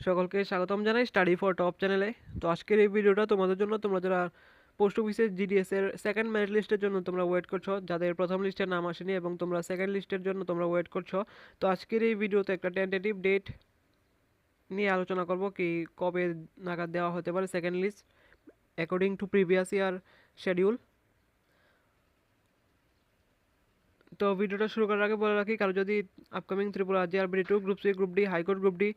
সকলকে স্বাগতম জানাই স্টাডি ফর টপ চ্যানেলে। তো আজকের এই ভিডিওটা তোমাদের জন্য, তোমরা যারা পোস্ট অফিসের জিডিএস এর সেকেন্ড মেরিট লিস্টের জন্য তোমরা ওয়েট করছো, যাদের প্রথম লিস্টের নাম আসেনি এবং তোমরা সেকেন্ড লিস্টের জন্য তোমরা ওয়েট করছো। তো আজকের এই ভিডিওতে একটা টেন্টেটিভ ডেট নিয়ে আলোচনা করব কি কবে নাগাদ দেওয়া হতে পারে second list according to previous year schedule. তো ভিডিওটা শুরু করার আগে বলে রাখি, কারো যদি upcoming Tripura JRB 2, group C, group D, high court group D,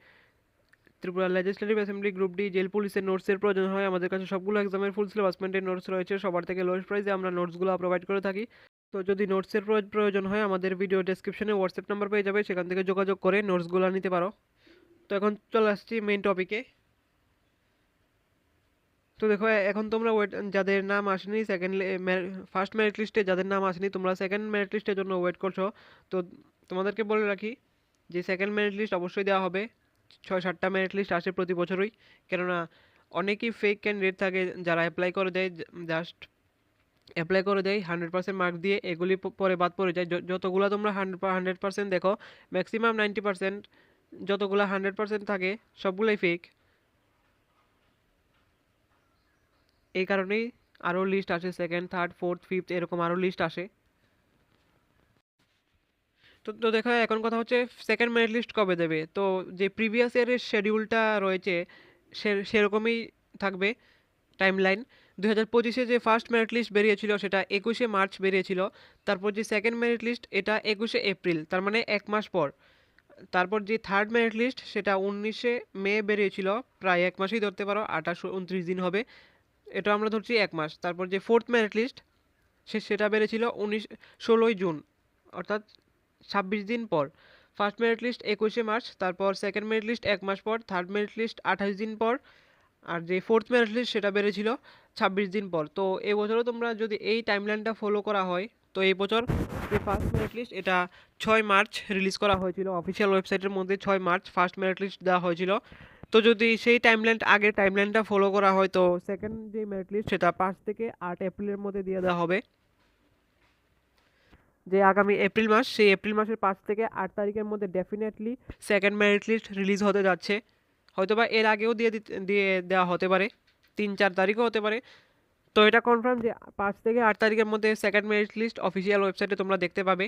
Tripura legislative assembly group D, jail পুলিশের নোটসের প্রয়োজন হয়, আমাদের কাছে সবগুলো এক্সামের ফুল সিলেবাসমেন্টের নোটস রয়েছে। সবার থেকে লোয়েস্ট প্রাইসে আমরা নোটসগুলো প্রোভাইড করে থাকি। তো যদি নোটসের প্রয়োজন হয়, আমাদের ভিডিও ডেসক্রিপশনে হোয়াটসঅ্যাপ নাম্বার পেয়ে যাবে, সেখান থেকে যোগাযোগ করে নোটসগুলো নিতে পারো। তো এখন চলে আসছি মেইন টপিকে। তো দেখো, এখন তোমরা যাদের নাম আসেনি ফার্স্ট মেরিট লিস্টে, যাদের নাম আসেনি, তোমরা সেকেন্ড মেরিট লিস্টের জন্য ওয়েট করছো। তো তোমাদেরকে বলে রাখি যে সেকেন্ড মেরিট লিস্ট অবশ্যই দেওয়া হবে। 6-7টা মেরিট লিস্ট আসে প্রতি বছরই, কেননা অনেকেই ফেক ক্যান্ডিডেট থাকে যারা অ্যাপ্লাই করে দেয়, জাস্ট অ্যাপ্লাই করে দেয় 100% মার্ক দিয়ে, এগুলি পরে বাদ পড়ে যায়। যতগুলো তোমরা 100% দেখো, ম্যাক্সিমাম 90% যতগুলো 100% থাকে সবগুলোই ফেক। এই কারণেই আরও লিস্ট আসে, সেকেন্ড, থার্ড, ফোর্থ, ফিফথ এরকম আরও লিস্ট আসে। তো দেখো, এখন কথা হচ্ছে সেকেন্ড মেরিট লিস্ট কবে দেবে। তো যে প্রিভিয়াস ইয়ারের শিডিউলটা রয়েছে সেরকমই থাকবে টাইমলাইন। 2025-এ যে ফার্স্ট মেরিট লিস্ট বেরিয়েছিল সেটা 21শে মার্চ বেরিয়েছিল। তারপর যে সেকেন্ড মেরিট লিস্ট এটা 21শে এপ্রিল, তার মানে 1 মাস পর। তারপর যে থার্ড মেরিট লিস্ট সেটা 19শে মে বেরিয়েছিল, প্রায় 1 মাসই ধরতে পারো, 28-29 দিন হবে, এটা আমরা ধরছি 1 মাস। তারপর যে ফোর্থ মেরিট লিস্ট সেটা বেরিয়েছিল 16ই জুন, অর্থাৎ 26 দিন পর। ফার্স্ট মেরিট লিস্ট 21শে মার্চ, তারপর সেকেন্ড মেরিট লিস্ট 1 মাস পর, থার্ড মেরিট লিস্ট 28 দিন পর, আর যে ফোর্থ মেরিট লিস্ট সেটা বেরিয়েছিল 26 দিন পর। তো এই বছরও তোমরা যদি এই টাইমলাইনটা ফলো করা হয়, তো এই বছর যে ফার্স্ট মেরিট লিস্ট এটা 6 মার্চ রিলিজ করা হয়েছিল অফিসিয়াল ওয়েবসাইটের মধ্যে। 6 মার্চ ফার্স্ট মেরিট লিস্ট দেওয়া হয়েছিল। তো যদি সেই আগের টাইমলাইনটা ফলো করা হয়, তো সেকেন্ড যে মেরিট লিস্ট সেটা 5 থেকে 8 এপ্রিলের মধ্যে দিয়ে দেওয়া হবে। যে আগামী এপ্রিল মাস, সেই এপ্রিল মাসের 5 থেকে 8 তারিখের মধ্যে definitely second merit list release হতে যাচ্ছে। হয়তোবা এর আগেও দিয়ে দেওয়া হতে পারে, 3-4 তারিখও হতে পারে। তো এটা কনফার্ম যে 5 থেকে 8 তারিখের মধ্যে সেকেন্ড মেরিট লিস্ট অফিসিয়াল ওয়েবসাইটে তোমরা দেখতে পাবে।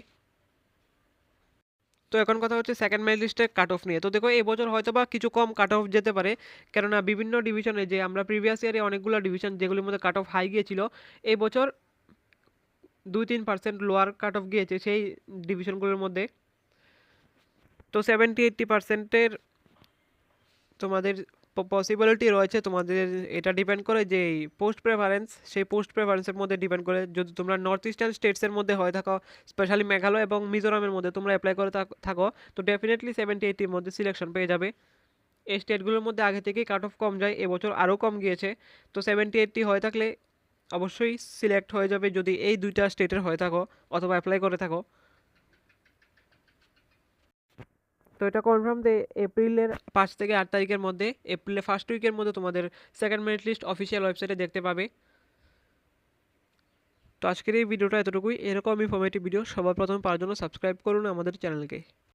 তো এখন কথা হচ্ছে সেকেন্ড মেরিট লিস্টের কাট অফ নিয়ে। তো দেখো, এবছর হয়তো বা কিছু কম কাট অফ যেতে পারে, কেননা বিভিন্ন ডিভিশনে, যে আমরা প্রিভিয়াস ইয়ারে অনেকগুলো ডিভিশন যেগুলির মধ্যে কাট অফ হাই গিয়েছিল, এই বছর 2-3% লোয়ার কাট অফ গিয়েছে সেই ডিভিশনগুলোর মধ্যে। তো 70-80%-এর তোমাদের পসিবিলিটি রয়েছে তোমাদের। এটা ডিপেন্ড করে যে পোস্ট প্রেফারেন্স, সেই পোস্ট প্রেফারেন্সের মধ্যে ডিপেন্ড করে। যদি তোমরা নর্থ ইস্টার্ন স্টেটসের মধ্যে হয়ে থাকো, স্পেশালি মেঘালয় এবং মিজোরামের মধ্যে তোমরা অ্যাপ্লাই করে থাকো, তো ডেফিনেটলি 70-80-র মধ্যে সিলেকশন পেয়ে যাবে। এই স্টেটগুলোর মধ্যে আগে থেকেই কাট অফ কম যায়, এবছর আরও কম গিয়েছে। তো 70-80 হয়ে থাকলে অবশ্যই সিলেক্ট হয়ে যাবে, যদি এই দুইটা স্টেটের হয়ে থাকো অথবা অ্যাপ্লাই করে থাকো। তো এটা কনফার্ম যে এপ্রিলের 5 থেকে 8 তারিখের মধ্যে, এপ্রিলের ফার্স্ট উইকের মধ্যে তোমাদের সেকেন্ড মেরিট লিস্ট অফিসিয়াল ওয়েবসাইটে দেখতে পাবে। তো আজকের এই ভিডিওটা এতটুকুই। এরকম ইনফরমেটিভ ভিডিও সবার প্রথমে পাওয়ার জন্য সাবস্ক্রাইব করুন আমাদের চ্যানেলকে।